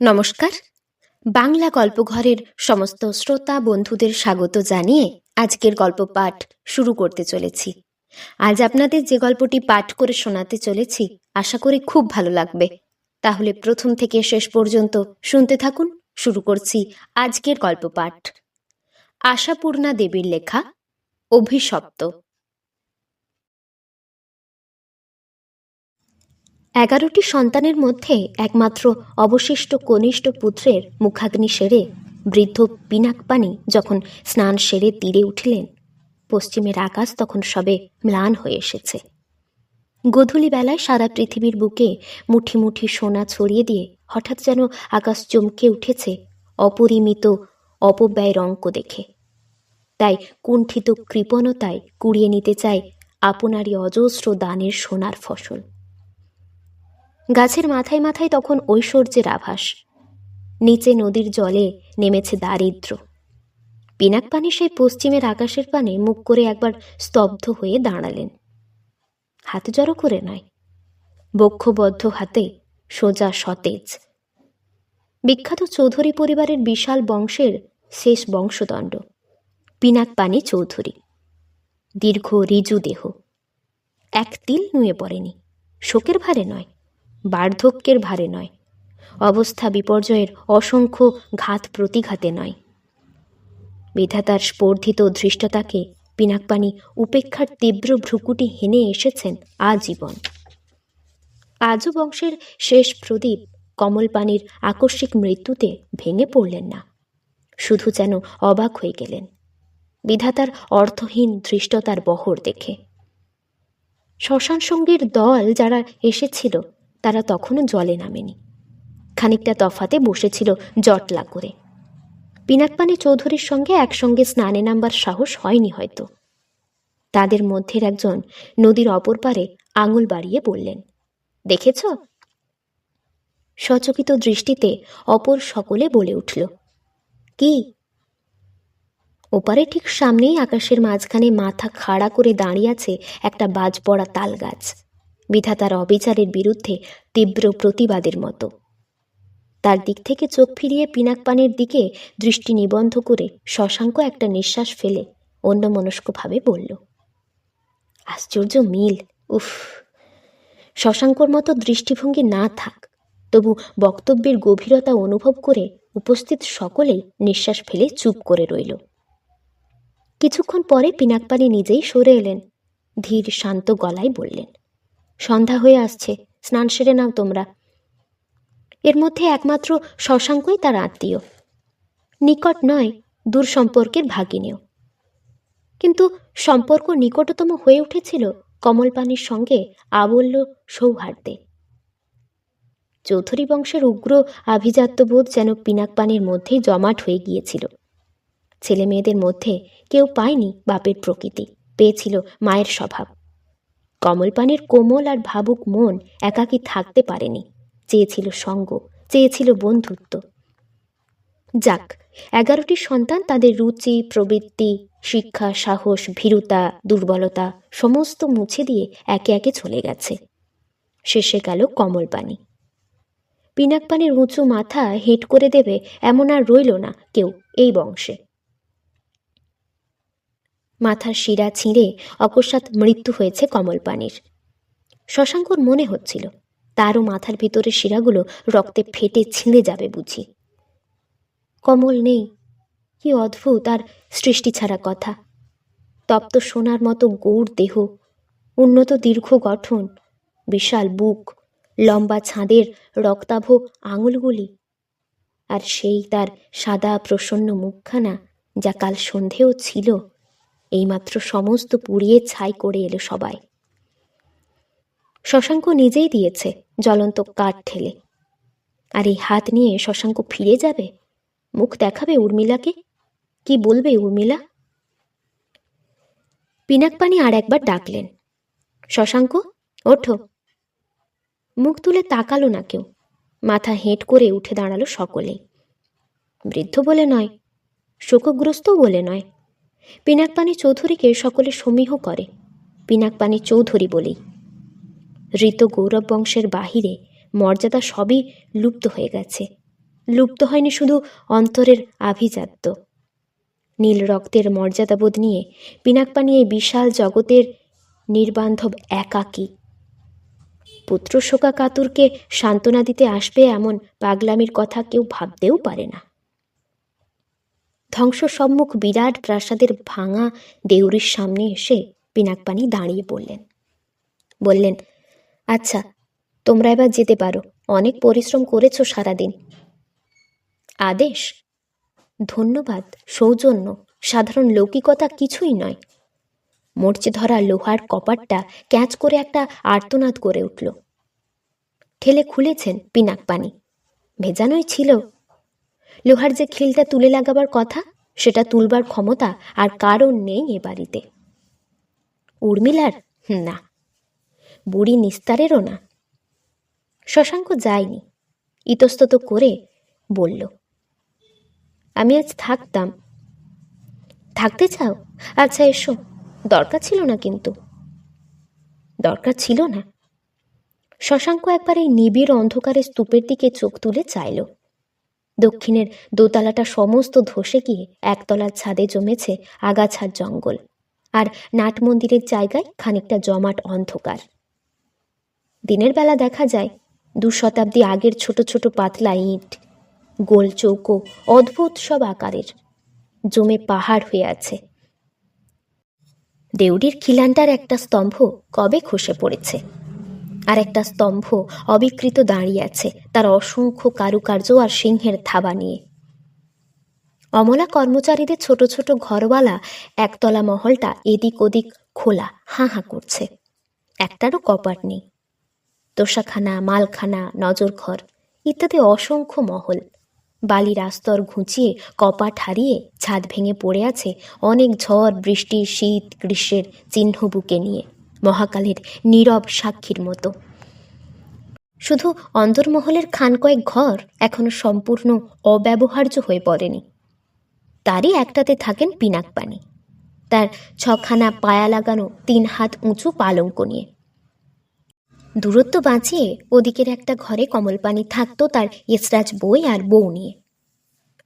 নমস্কার। বাংলা গল্পঘরের সমস্ত শ্রোতা বন্ধুদের স্বাগত জানিয়ে আজকের গল্প পাঠ শুরু করতে চলেছি। আজ আপনাদের যে গল্পটি পাঠ করে শোনাতে চলেছি আশা করি খুব ভালো লাগবে। তাহলে প্রথম থেকে শেষ পর্যন্ত শুনতে থাকুন। শুরু করছি আজকের গল্প পাঠ। আশাপূর্ণা দেবীর লেখা অভিশপ্ত। 11টি সন্তানের মধ্যে একমাত্র অবশিষ্ট কনিষ্ঠ পুত্রের মুখাগ্নি সেরে বৃদ্ধ পিনাকপানি যখন স্নান সেরে তীরে উঠিলেন, পশ্চিমের আকাশ তখন সবে ম্লান হয়ে এসেছে। গোধূলি বেলায় সারা পৃথিবীর বুকে মুঠি মুঠি সোনা ছড়িয়ে দিয়ে হঠাৎ যেন আকাশ চমকে উঠেছে অপরিমিত অপব্যয়ের অঙ্ক দেখে। তাই কুণ্ঠিত কৃপণতায় কুড়িয়ে নিতে চায় আপনারই অজস্র দানের সোনার ফসল। গাছের মাথায় মাথায় তখন ঐশ্বর্যের আভাস। নিচে নদীর জলে নেমেছে দারিদ্র্য। পিনাকপানি সেই পশ্চিমের আকাশের পানে মুখ করে একবার স্তব্ধ হয়ে দাঁড়ালেন। হাত জড়ো করে নয়, বক্ষবদ্ধ হাতে, সোজা সতেজ। বিখ্যাত চৌধুরী পরিবারের বিশাল বংশের শেষ বংশদণ্ড পিনাকপানি চৌধুরী। দীর্ঘ ঋজু দেহ, এক তিল নুয়ে পড়েনি। শোকের ভারে নয়, বার্ধক্যের ভারে নয়, অবস্থা বিপর্যয়ের অসংখ্য ঘাত প্রতিঘাতে নয়। বিধাতার স্পর্ধিত ধৃষ্টতাকে পিনাকপানি উপেক্ষার তীব্র ভ্রুকুটি হেনে এসেছেন আজীবন। আজও বংশের শেষ প্রদীপ কমলপানির আকস্মিক মৃত্যুতে ভেঙে পড়লেন না, শুধু যেন অবাক হয়ে গেলেন বিধাতার অর্থহীন ধৃষ্টতার বহর দেখে। শ্মশান সঙ্গীর দল যারা এসেছিল তারা তখনও জলে নামেনি, খানিকটা তফাতে বসেছিল জটলা করে। পিনাকপানি চৌধুরীর সঙ্গে একসঙ্গে স্নানে নামবার সাহস হয়নি হয়তো। তাদের মধ্যের একজন নদীর অপর পারে আঙুল বাড়িয়ে বললেন, দেখেছ? সচকিত দৃষ্টিতে অপর সকলে বলে উঠল, কি? ওপারে ঠিক সামনেই আকাশের মাঝখানে মাথা খাড়া করে দাঁড়িয়ে আছে একটা বাজ পড়া তাল গাছ, বিধাতার অবিচারের বিরুদ্ধে তীব্র প্রতিবাদের মতো। তার দিক থেকে চোখ ফিরিয়ে পিনাকপানির দিকে দৃষ্টি নিবন্ধ করে শশাঙ্ক একটা নিঃশ্বাস ফেলে অন্যমনস্কভাবে বলল, আশ্চর্য মিল! উফ! শশাঙ্কর মতো দৃষ্টিভঙ্গি না থাক, তবু বক্তব্যের গভীরতা অনুভব করে উপস্থিত সকলেই নিঃশ্বাস ফেলে চুপ করে রইল। কিছুক্ষণ পরে পিনাকপানি নিজেই সরে এলেন, ধীর শান্ত গলায় বললেন, সন্ধ্যা হয়ে আসছে, স্নান সেরে নাও তোমরা। এর মধ্যে একমাত্র শশাঙ্কই তার আত্মীয়, নিকট নয়, দূর সম্পর্কের ভাগিনেও। কিন্তু সম্পর্ক নিকটতম হয়ে উঠেছিল কমলপানির সঙ্গে আবল্য সৌহার্দ্যে। চৌধুরী বংশের উগ্র আভিজাত্যবোধ যেন পিনাকপানির মধ্যেই জমাট হয়ে গিয়েছিল। ছেলে মেয়েদের মধ্যে কেউ পায়নি বাপের প্রকৃতি, পেয়েছিল মায়ের স্বভাব। কমলপানির কোমল আর ভাবুক মন একাকী থাকতে পারেনি, চেয়েছিল সঙ্গ, চেয়েছিল বন্ধুত্ব। যাক, 11টি সন্তান তাদের রুচি, প্রবৃত্তি, শিক্ষা, সাহস, ভীরুতা, দুর্বলতা সমস্ত মুছে দিয়ে একে একে চলে গেছে। শেষে গেল কমলপানি। পিনাকপানির উঁচু মাথা হেঁট করে দেবে এমন আর রইল না কেউ এই বংশে। মাথার শিরা ছিঁড়ে অকস্মাৎ মৃত্যু হয়েছে কমলপানির। শশাঙ্কর মনে হচ্ছিল তারও মাথার ভিতরের শিরাগুলো রক্তে ফেটে ছিঁড়ে যাবে বুঝি। কমল নেই, কি অদ্ভুত আর সৃষ্টি ছাড়া কথা! তপ্ত সোনার মতো গৌর দেহ, উন্নত দীর্ঘ গঠন, বিশাল বুক, লম্বা ছাঁদের রক্তাভ আঙুলগুলি, আর সেই তার সাদা প্রসন্ন মুখখানা যা কাল সন্ধেও ছিল, এইমাত্র সমস্ত পুড়িয়ে ছাই করে এলো সবাই। শশাঙ্ক নিজেই দিয়েছে জ্বলন্ত কাঠ ঠেলে। আর এই হাত নিয়ে শশাঙ্ক ফিরে যাবে, মুখ দেখাবে উর্মিলাকে? কি বলবে উর্মিলা? পিনাকপানি আর একবার ডাকলেন, শশাঙ্ক, ওঠো। মুখ তুলে তাকালো না কেউ, মাথা হেঁট করে উঠে দাঁড়ালো সকলেই। বৃদ্ধ বলে নয়, শোকগ্রস্ত বলে নয়, পিনাকপানি চৌধুরীকে সকলে সমীহ করে পিনাকপানি চৌধুরী বলেই। ঋত গৌরব বংশের বাহিরে মর্যাদা সবই লুপ্ত হয়ে গেছে। লুপ্ত হয়নি শুধু অন্তরের আভিজাত্য। নীল রক্তের মর্যাদাবোধ নিয়ে পিনাকপানি এই বিশাল জগতের নির্বান্ধব একাকী। পুত্র শোকা কাতুরকে সান্ত্বনা দিতে আসবে এমন পাগলামির কথা কেউ ভাবতেও পারে না। ধ্বংস সম্মুখ বিরাট প্রাসাদের ভাঙা দেউরির সামনে এসে পিনাকপানি দাঁড়িয়ে বললেন, আচ্ছা, তোমরা এবার যেতে পারো, অনেক পরিশ্রম করেছো সারাদিন। আদেশ, ধন্যবাদ, সৌজন্য, সাধারণ লৌকিকতা কিছুই নয়। মরচে ধরা লোহার কপাটটা ক্যাচ করে একটা আর্তনাদ করে উঠল। ঠেলে খুলেছেন পিনাকপানি। ভেজানোই ছিল। লোহার যে খিলটা তুলে লাগাবার কথা, সেটা তুলবার ক্ষমতা আর কারণ নেই এ বাড়িতে। উর্মিলার না, বুড়ি নিস্তারেরও না। শশাঙ্ক যায়নি, ইতস্তত করে বলল, আমি আজ থাকতাম। থাকতে চাও? আচ্ছা এসো। দরকার ছিল না কিন্তু। দরকার ছিল না? শশাঙ্ক একবার এই নিবিড় অন্ধকারে স্তূপের দিকে চোখ তুলে চাইল। দক্ষিণের দোতলাটা সমস্ত ধসে গিয়ে একতলার ছাদে জমেছে আগাছার জঙ্গল, আর নাট মন্দিরের জায়গায় খানিকটা জমাট অন্ধকার। দিনের বেলা দেখা যায় 2 শতাব্দী আগের ছোট ছোট পাতলা ইট, গোল চৌকো, অদ্ভুত সব আকারের, জমে পাহাড় হয়ে আছে। দেউড়ির খিলানটার একটা স্তম্ভ কবে খসে পড়েছে, আর একটা স্তম্ভ অবিকৃত দাঁড়িয়ে আছে তার অসংখ্য কারুকার্য আর সিংহের থাবা নিয়ে। অমলা কর্মচারীদের ছোট ছোট ঘরওয়ালা একতলা মহলটা এদিক ওদিক খোলা হাঁ হাঁ করছে। একটারও কপাট নেই। তোষাখানা, মালখানা, নজরঘর ইত্যাদি অসংখ্য মহল বালির আস্তর ঘুঁচিয়ে কপাট হারিয়ে ছাদ ভেঙে পড়ে আছে অনেক ঝড় বৃষ্টি, শীত, গ্রীষ্মের চিহ্ন বুকে নিয়ে, মহাকালের নীরব সাক্ষীর মতো। শুধু অন্দরমহলের খান কয়েক ঘর এখনো সম্পূর্ণ অব্যবহার্য হয়ে পড়েনি। তারই একটাতে থাকেন পিনাকপানি, তার 6খানা পায়া লাগানো 3 হাত উঁচু পালঙ্ক নিয়ে। দূরত্ব বাঁচিয়ে ওদিকের একটা ঘরে কমলপানি থাকতো তার এসরাজ বই আর বউ নিয়ে।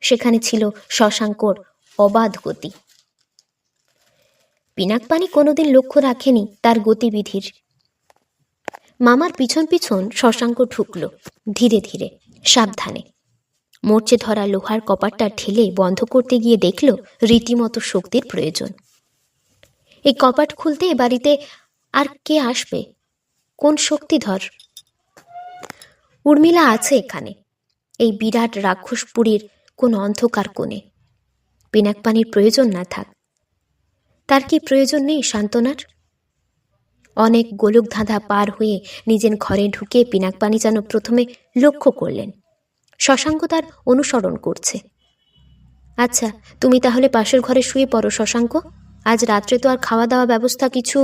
সেখানে ছিল শশাঙ্কর অবাধ গতি। পিনাকপানি কোনোদিন লক্ষ্য রাখেনি তার গতিবিধির। মামার পিছন পিছন শশাঙ্ক ঢুকল ধীরে ধীরে, সাবধানে। মরচে ধরা লোহার কপাটটা ঠেলে বন্ধ করতে গিয়ে দেখল রীতিমতো শক্তির প্রয়োজন। এই কপাট খুলতে এ বাড়িতে আর কে আসবে? কোন শক্তিধর? উর্মিলা আছে এখানে, এই বিরাট রাক্ষসপুরীর কোন অন্ধকার কোণে। পিনাকপানির প্রয়োজন না থাক। তার কি প্রয়োজন নেই সান্ত্বনার? অনেক গোলক ধাঁধা পার হয়ে নিজের ঘরে ঢুকে পিনাকপানি যেন প্রথমে লক্ষ্য করলেন শশাঙ্ক তার অনুসরণ করছে। আচ্ছা, তুমি তাহলে পাশের ঘরে শুয়ে পড়ো শশাঙ্ক, আজ রাত্রে তো আর খাওয়া দাওয়া ব্যবস্থা কিছু,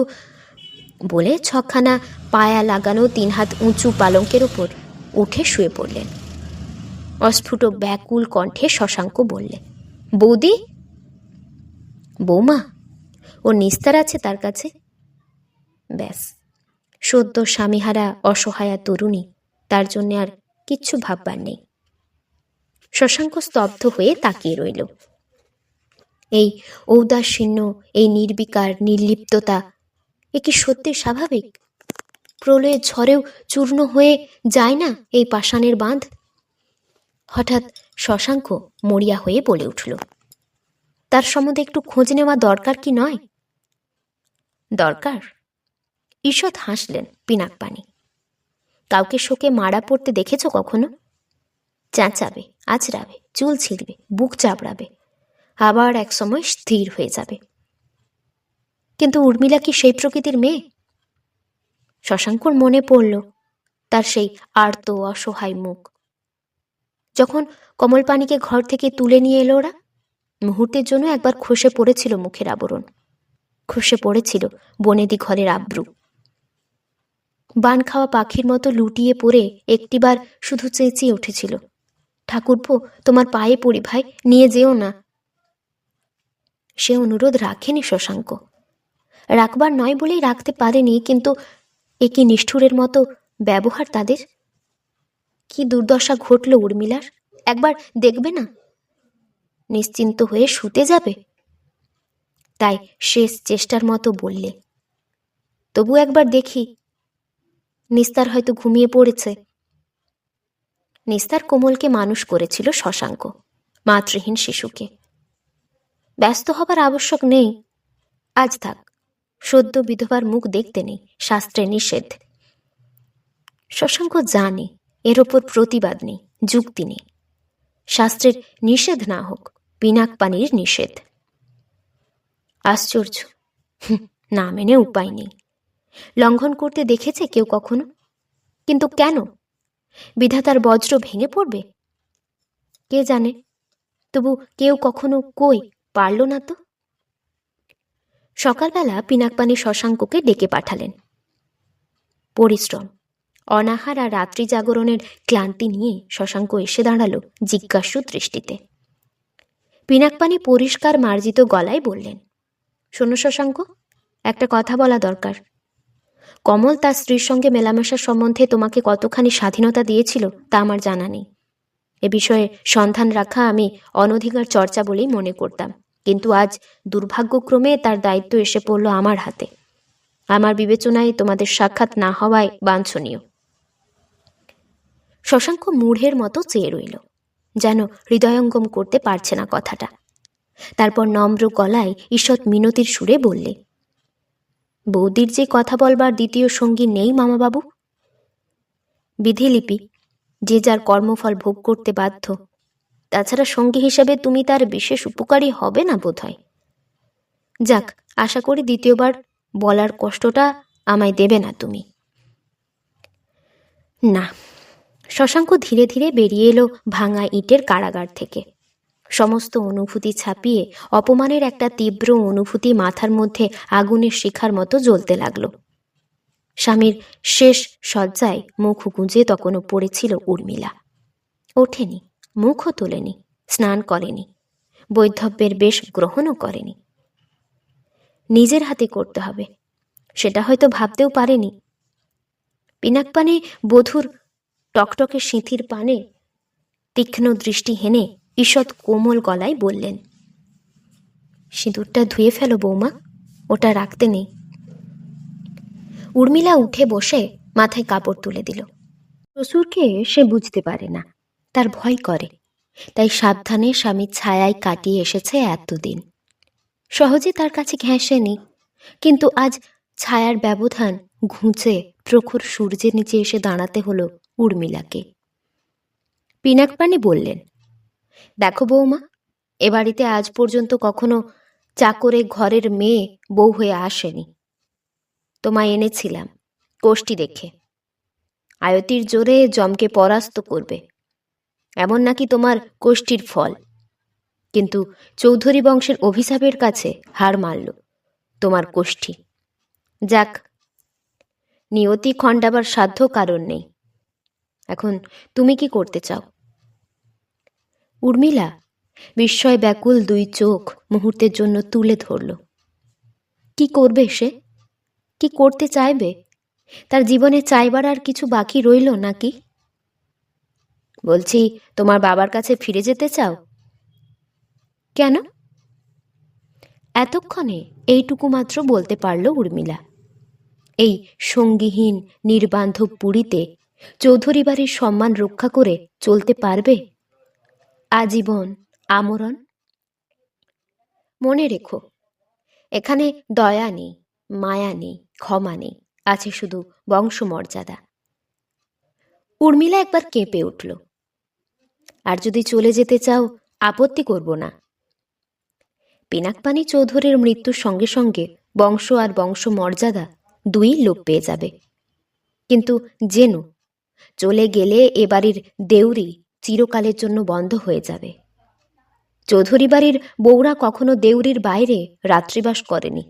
বলে 6খানা পায়া লাগানো 3 হাত উঁচু পালঙ্কের ওপর উঠে শুয়ে পড়লেন। অস্ফুট ব্যাকুল কণ্ঠে শশাঙ্ক বললে, বৌদি। বৌমা? ও নিস্তার আছে তার কাছে। ব্যাস, সদ্য স্বামীহারা অসহায়া তরুণী, তার জন্য আর কিচ্ছু ভাববার নেই। শশাঙ্ক স্তব্ধ হয়ে তাকিয়ে রইল। এই ঔদাসীন্য, এই নির্বিকার নির্লিপ্ততা, এ কি সত্যি স্বাভাবিক? প্রলয়ের ঝড়েও চূর্ণ হয়ে যায় না এই পাষাণের বাঁধ? হঠাৎ শশাঙ্ক মরিয়া হয়ে বলে উঠল, তার সম্বন্ধে একটু খোঁজ নেওয়া দরকার কি নয়? দরকার? ঈষৎ হাসলেন পিনাকপানি। কাউকে শোকে মারা পড়তে দেখেছ কখনো? চেঁচাবে, আঁচড়াবে, চুল ছিঁড়বে, বুক চাপড়াবে, আবার এক সময় স্থির হয়ে যাবে। কিন্তু উর্মিলা কি সেই প্রকৃতির মেয়ে? শশাঙ্কর মনে পড়ল তার সেই আর্ত অসহায় মুখ। যখন কমলপানিকে ঘর থেকে তুলে নিয়ে এলো ওরা, মুহূর্তের জন্য একবার খসে পড়েছিল মুখের আবরণ, খসে পড়েছিল বনেদি ঘরের আব্রু। বান খাওয়া পাখির মতো লুটিয়ে পড়ে একটিবার শুধু চেঁচিয়ে উঠেছিল, ঠাকুরপো, তোমার পায়ে পড়ি ভাই, নিয়ে যেও না। সে অনুরোধ রাখেনি শশাঙ্ক, রাখবার নয় বলেই রাখতে পারেনি, কিন্তু এ কি নিষ্ঠুরের মতো ব্যবহার তাদের! কি দুর্দশা ঘটল উর্মিলার! একবার দেখবে না? নিশ্চিন্ত হয়ে শুতে যাবে। তাই শেষ চেষ্টার মতো বললে, তবু একবার দেখি। নিস্তার হয়তো ঘুমিয়ে পড়েছে। নিস্তার কোমলকে মানুষ করেছিল শশাঙ্ক, মাতৃহীন শিশুকে। ব্যস্ত হবার আবশ্যক নেই। আজ থাক, সদ্য বিধবার মুখ দেখতে নেই, শাস্ত্রে নিষেধ। শশাঙ্ক জানে এর ওপর প্রতিবাদ নেই, যুক্তি নেই। শাস্ত্রের নিষেধ না হোক, পিনাক পানির নিষেধ। আশ্চর্য, না মেনে উপায় নেই। লঙ্ঘন করতে দেখেছে কেউ কখনো? কিন্তু কেন? বিধাতার বজ্র ভেঙে পড়বে? কে জানে, তবু কেউ কখনো কই পারল না তো। সকালবেলা পিনাকপানি শশাঙ্ককে ডেকে পাঠালেন। পরিশ্রম, অনাহার আর রাত্রি জাগরণের ক্লান্তি নিয়ে শশাঙ্ক এসে দাঁড়ালো জিজ্ঞাসু দৃষ্টিতে। পিনাকপানি পরিষ্কার মার্জিত গলায় বললেন, শোনো শশাঙ্ক, একটা কথা বলা দরকার। কমল তার স্ত্রীর সঙ্গে মেলামেশার সম্বন্ধে তোমাকে কতখানি স্বাধীনতা দিয়েছিল তা আমার জানা নেই। এ বিষয়ে সন্ধান রাখা আমি অনধিকার চর্চা বলেই মনে করতাম, কিন্তু আজ দুর্ভাগ্যক্রমে তার দায়িত্ব এসে পড়ল আমার হাতে। আমার বিবেচনায় তোমাদের সাক্ষাৎ না হওয়ায় বাঞ্ছনীয়। শশাঙ্ক মূঢ়ের মতো চেয়ে রইল, যেন হৃদয়ঙ্গম করতে পারছে না কথাটা। তারপর নম্র গলায় ঈষৎ মিনতির সুরে বললে, বৌদির যে কথা বলবার দ্বিতীয় সঙ্গী নেই মামাবাবু। বিধিলিপি, যে যার কর্মফল ভোগ করতে বাধ্য। তাছাড়া সঙ্গী হিসাবে তুমি তার বিশেষ উপকারী হবে না বোধ হয়। যাক, আশা করি দ্বিতীয়বার বলার কষ্টটা আমায় দেবে না তুমি। না। শশাঙ্ক ধীরে ধীরে বেরিয়ে এলো ভাঙা ইটের কারাগার থেকে। সমস্ত অনুভূতি ছাপিয়ে অপমানের একটা তীব্র অনুভূতি মাথার মধ্যে আগুনের শিখার মতো জ্বলতে লাগলো। স্বামীর শেষ শয্যায় মুখ গুঁজে তখনও পড়েছিল উর্মিলা। ওঠেনি, মুখও তোলেনি, স্নান করেনি, বৈধব্যের বেশ গ্রহণও করেনি। নিজের হাতে করতে হবে, সেটা হয়তো ভাবতেও পারেনি। পিনাকপানে বধূর টকটকে সিঁথির পানে তীক্ষ্ণ দৃষ্টি হেনে ঈষৎ কোমল গলায় বললেন, সিঁদুরটা ধুয়ে ফেলো বৌমা, ওটা রাখতে নেই। উর্মিলা উঠে বসে মাথায় কাপড় তুলে দিল। শ্বশুরকে সে বুঝতে পারে না, তার ভয় করে, তাই সাবধানে স্বামীর ছায়ায় কাটিয়ে এসেছে এতদিন। সহজে তার কাছে ঘেঁষেনি, কিন্তু আজ ছায়ার ব্যবধান ঘুঁচে প্রখর সূর্যের নিচে এসে দাঁড়াতে হলো উর্মিলাকে। পিনাকপানি বললেন, দেখো বৌমা, এ বাড়িতে আজ পর্যন্ত কখনো চাকরে ঘরের মেয়ে বউ হয়ে আসেনি। তোমায় এনেছিলাম কোষ্ঠী দেখে, আয়তির জোরে জমকে পরাস্ত করবে, এমন নাকি তোমার কোষ্ঠীর ফল। কিন্তু চৌধুরী বংশের অভিশাপের কাছে হার মারল তোমার কোষ্ঠী। যাক, নিয়তি খণ্ডাবার সাধ্য কারণ নেই। এখন তুমি কি করতে চাও? উর্মিলা বিস্ময় ব্যাকুল দুই চোখ মুহূর্তের জন্য তুলে ধরল। কি করবে সে? কি করতে চাইবে? তার জীবনে চাইবার আর কিছু বাকি রইল নাকি? বলছি, তোমার বাবার কাছে ফিরে যেতে চাও? কেন? এতক্ষণে এইটুকু মাত্র বলতে পারল উর্মিলা। এই সঙ্গীহীন নির্বান্ধব পুরীতে চৌধুরী বাড়ির সম্মান রক্ষা করে চলতে পারবে আজীবন, আমরণ? মনে রেখো, এখানে দয়া নেই, মায়া নেই, ক্ষমা নেই, আছে শুধু বংশমর্যাদা। উর্মিলা একবার কেঁপে উঠল। আর যদি চলে যেতে চাও, আপত্তি করব না। পিনাকপানি চৌধুরীর মৃত্যুর সঙ্গে সঙ্গে বংশ আর বংশমর্যাদা দুই লোপ পেয়ে যাবে। কিন্তু জেনো, চলে গেলে এ বাড়ির দেউরি চিরকালের জন্য বন্ধ হয়ে যাবে। চৌধুরী বাড়ির বউরা কখনো দেউরির বাইরে রাত্রিবাস করেনি।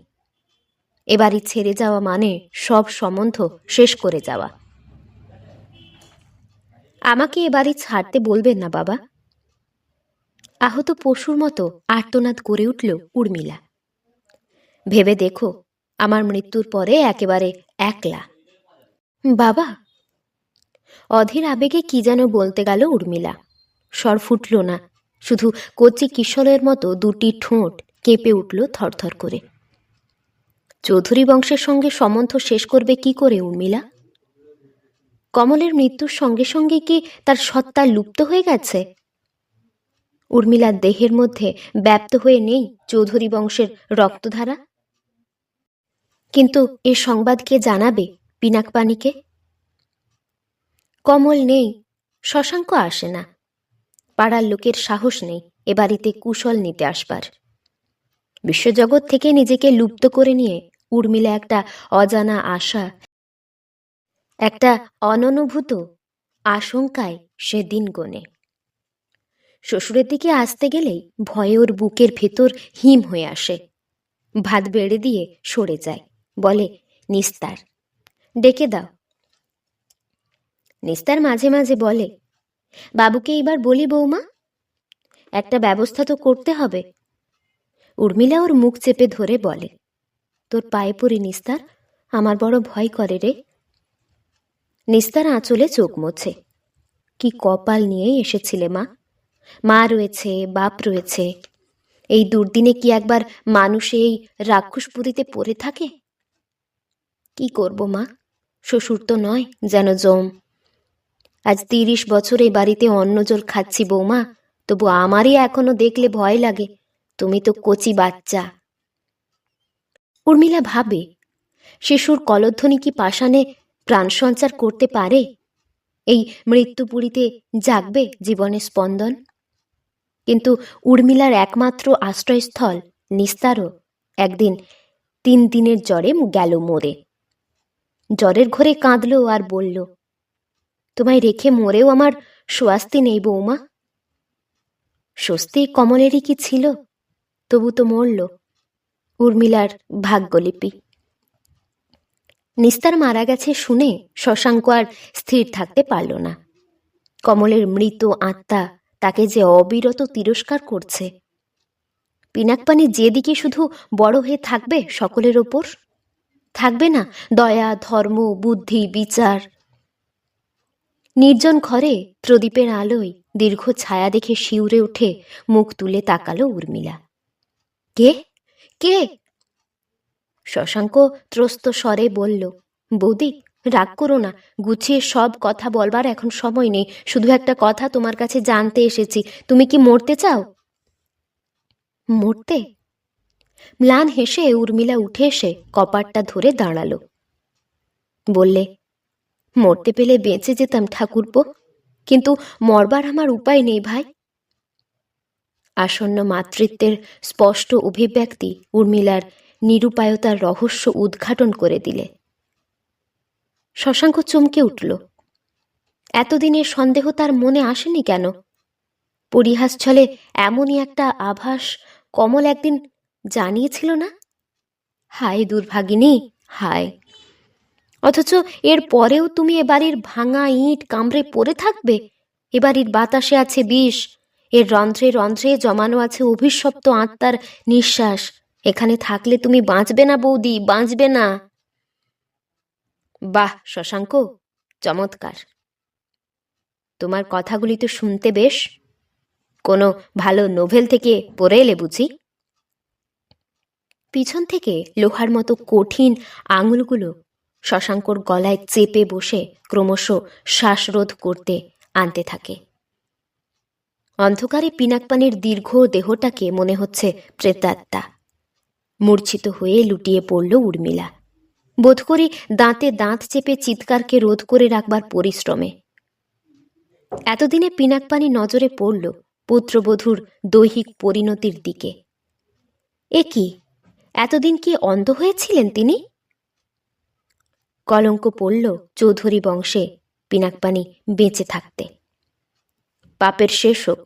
এ বাড়ি ছেড়ে যাওয়া মানে সব সম্বন্ধ শেষ করে যাওয়া। আমাকে এ বাড়ি ছাড়তে বলবেন না বাবা। আহত পশুর মতো আর্তনাদ করে উঠল উর্মিলা। ভেবে দেখো, আমার মৃত্যুর পরে একেবারে একলা। বাবা! অধীর আবেগে কি যেন বলতে গেল উর্মিলা। স্বর ফুটল না, শুধু কচি কিশোরের মতো দুটি ঠোঁট কেঁপে উঠল থরথর করে। চৌধুরী বংশের সঙ্গে সম্বন্ধ শেষ করবে কি করে উর্মিলা? কমলের মৃত্যুর সঙ্গে সঙ্গে কি তার সত্তা লুপ্ত হয়ে গেছে? উর্মিলার দেহের মধ্যে ব্যাপ্ত হয়ে নেই চৌধুরী বংশের রক্তধারা? কিন্তু এ সংবাদ কে জানাবে পিনাকপাণিকে? কমল নেই, শশাঙ্ক আসে না, পাড়ার লোকের সাহস নেই এ বাড়িতে কুশল নিতে আসবার। বিশ্বজগৎ থেকে নিজেকে লুপ্ত করে নিয়ে উর্মিলা একটা অজানা আশা, একটা অননুভূত আশঙ্কায় সে দিন গোনে। শ্বশুরের দিকে আসতে গেলেই ভয়ে ওর বুকের ভেতর হিম হয়ে আসে। ভাত বেড়ে দিয়ে সরে যায়, বলে, নিস্তার, ডেকে দাও। নিস্তার মাঝে মাঝে বলে, বাবুকে এবার বলি বৌমা, একটা ব্যবস্থা তো করতে হবে। উর্মিলা ওর মুখ চেপে ধরে বলে, তোর পায়ে পড়ি নিস্তার, আমার বড় ভয় করে রে। নিস্তার আঁচলে চোখ মোছে। কি কপাল নিয়েই এসেছিলে মা, মা রয়েছে, বাপ রয়েছে, এই দুর্দিনে কি একবার মানুষ এই রাক্ষসপুরীতে পড়ে থাকে? কি করব মা, শ্বশুর তো নয় যেন জম। আজ 30 বছর এই বাড়িতে অন্ন জল খাচ্ছি বৌমা, তবু আমারই এখনো দেখলে ভয় লাগে, তুমি তো কচি বাচ্চা। উর্মিলা ভাবে, শিশুর কলধ্বনি কি পাষাণে প্রাণ সঞ্চার করতে পারে? এই মৃত্যুপুরীতে জাগবে জীবনের স্পন্দন? কিন্তু উর্মিলার একমাত্র আশ্রয়স্থল নিস্তারও একদিন 3 দিনের জ্বরে গেল মরে। জ্বরের ঘরে কাঁদল আর বলল, তোমায় রেখে মরেও আমার স্বস্তি নেই বৌমা। স্বস্তি কমলেরই কি ছিল? তবু তো মরল, উর্মিলার ভাগ্যলিপি। নিস্তার মারা গেছে শুনে শশাঙ্ক আর স্থির থাকতে পারল না। কমলের মৃত আত্মা তাকে যে অবিরত তিরস্কার করছে। পিনাকপাণি যেদিকে শুধু বড় হয়ে থাকবে সকলের ওপর, থাকবে না দয়া, ধর্ম, বুদ্ধি, বিচার। নির্জন ঘরে প্রদীপের আলোয় দীর্ঘ ছায়া দেখে শিউরে উঠে মুখ তুলে তাকালো উর্মিলা। কে কে? শশাঙ্ক ত্রস্ত স্বরে বলল, বৌদি রাগ করো না, গুছিয়ে সব কথা বলবার এখন সময় নেই, শুধু একটা কথা তোমার কাছে জানতে এসেছি, তুমি কি মরতে চাও? মরতে? ম্লান হেসে উর্মিলা উঠে এসে কপাটটা ধরে দাঁড়ালো, বললে, মরতে পেলে বেঁচে যেতাম ঠাকুরপো, কিন্তু মরবার আমার উপায় নেই ভাই। আসন্ন মাতৃত্বের স্পষ্ট অভিব্যক্তি উর্মিলার নিরুপায়তার রহস্য উদ্ঘাটন করে দিলে। শশাঙ্ক চমকে উঠল। এতদিনের সন্দেহ তার মনে আসেনি কেন? পরিহাস ছলে এমনই একটা আভাস কমল একদিন জানিয়েছিল না? হায় দুর্ভাগিনী, হায়! অথচ এর পরেও তুমি এ বাড়ির ভাঙা ইট কামড়ে পড়ে থাকবে। এ বাড়ির বাতাসে আছে বিষ, এর রন্ধ্রে রন্ধ্রে জমানো আছে অভিশপ্ত আত্মার নিঃশ্বাস। এখানে থাকলে তুমি বাঁচবে না বৌদি, বাঁচবে না। বাহ শশাঙ্ক, চমৎকার! তোমার কথাগুলি তো শুনতে বেশ কোনো ভালো নোভেল থেকে পড়ে এলে বুঝি? পিছন থেকে লোহার মতো কঠিন আঙুলগুলো শশাঙ্কর গলায় চেপে বসে ক্রমশ শ্বাসরোধ করতে আনতে থাকে। অন্ধকারে পিনাকপানির দীর্ঘ দেহটাকে মনে হচ্ছে প্রেতাত্মা। মূর্ছিত হয়ে লুটিয়ে পড়ল উর্মিলা, বোধ করি দাঁতে দাঁত চেপে চিৎকারকে রোধ করে রাখবার পরিশ্রমে। এতদিনে পিনাকপানি নজরে পড়ল পুত্রবধূর দৈহিক পরিণতির দিকে। এ কি, এতদিন কি অন্ধ হয়েছিলেন তিনি? কলঙ্ক পড়ল চৌধুরী বংশে পিনাকপানি বেঁচে থাকতে। পাপের শেষ হোক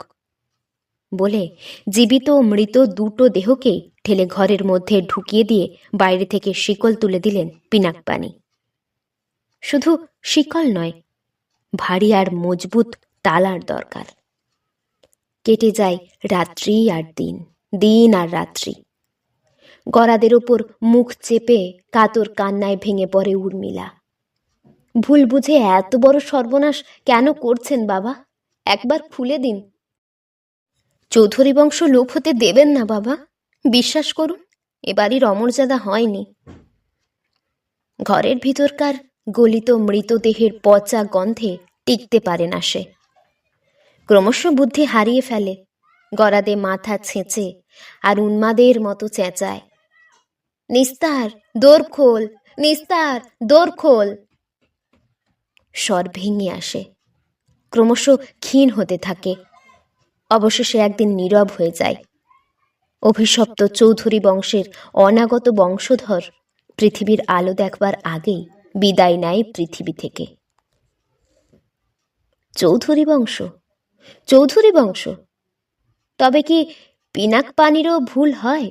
বলে জীবিত ও মৃত দুটো দেহকেই ঠেলে ঘরের মধ্যে ঢুকিয়ে দিয়ে বাইরে থেকে শিকল তুলে দিলেন পিনাকপানি। শুধু শিকল নয়, ভারী আর মজবুত তালার দরকার। কেটে যায় রাত্রি আর দিন, দিন আর রাত্রি। গরাদের ওপর মুখ চেপে কাতর কান্নায় ভেঙে পড়ে উর্মিলা। ভুল বুঝে এত বড় সর্বনাশ কেন করছেন বাবা? একবার খুলে দিন, চৌধুরী বংশ লোপ হতে দেবেন না বাবা, বিশ্বাস করুন, এ বাড়ির অমর্যাদা হয়নি। ঘরের ভিতরকার গলিত মৃতদেহের পচা গন্ধে টিকতে পারে না সে। ক্রমশ বুদ্ধি হারিয়ে ফেলে, গরাদে মাথা ছেঁচে আর উন্মাদের মতো চেঁচায়, নিস্তার, দোর খোল, নিস্তার, দোর খোল। স্বর ভেঙে আসে, ক্রমশ ক্ষীণ হতে থাকে, অবশেষে একদিন নীরব হয়ে যায়। অভিশপ্ত চৌধুরী বংশের অনাগত বংশধর পৃথিবীর আলো দেখবার আগেই বিদায় নেয় পৃথিবী থেকে। চৌধুরী বংশ, চৌধুরী বংশ, তবে কি পিনাকপানিরও ভুল হয়?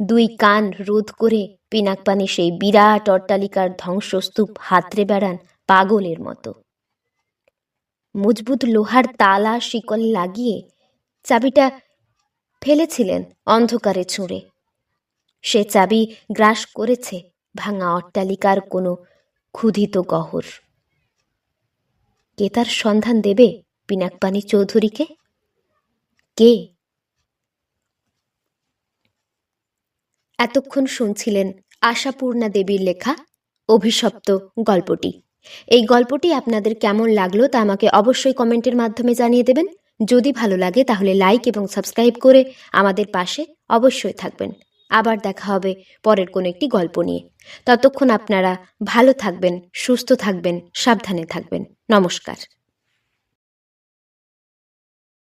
দুই কান রোধ করে পিনাকপানি সেই বিরাট অট্টালিকার ধ্বংসস্তূপ হাতড়ে বেড়ান পাগলের মতো। মজবুত লোহার তালা শিকল লাগিয়ে চাবিটা ফেলেছিলেন অন্ধকারে ছুঁড়ে। সে চাবি গ্রাস করেছে ভাঙা অট্টালিকার কোনো ক্ষুধিত গহর। কে তার সন্ধান দেবে পিনাকপানি চৌধুরীকে? কে? এতক্ষণ শুনছিলেন আশাপূর্ণা দেবীর লেখা অভিশপ্ত গল্পটি। এই গল্পটি আপনাদের কেমন লাগলো তা আমাকে অবশ্যই কমেন্টের মাধ্যমে জানিয়ে দেবেন। যদি ভালো লাগে তাহলে লাইক এবং সাবস্ক্রাইব করে আমাদের পাশে অবশ্যই থাকবেন। আবার দেখা হবে পরের কোনো একটি গল্প নিয়ে। ততক্ষণ আপনারা ভালো থাকবেন, সুস্থ থাকবেন, সাবধানে থাকবেন। নমস্কার।